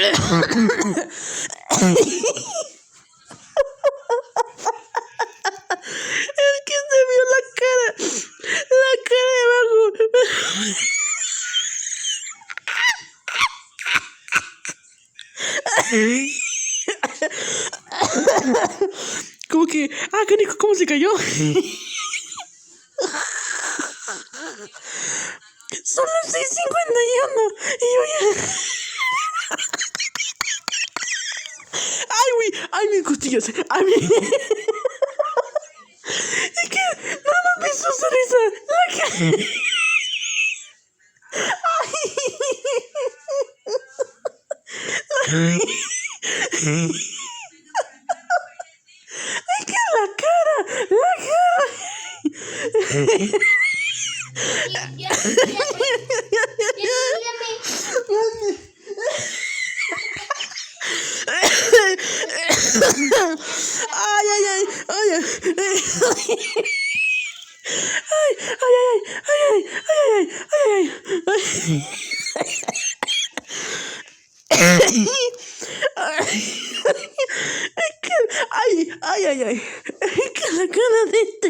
Es que se vio la cara de abajo. Como que, canijo, ¿cómo se cayó? Son las 6:51 y yo ya... ¡Ay, mis costillas! ¡Ay, Es que no vi su sonrisa. Es que la cara. Es que la cara de este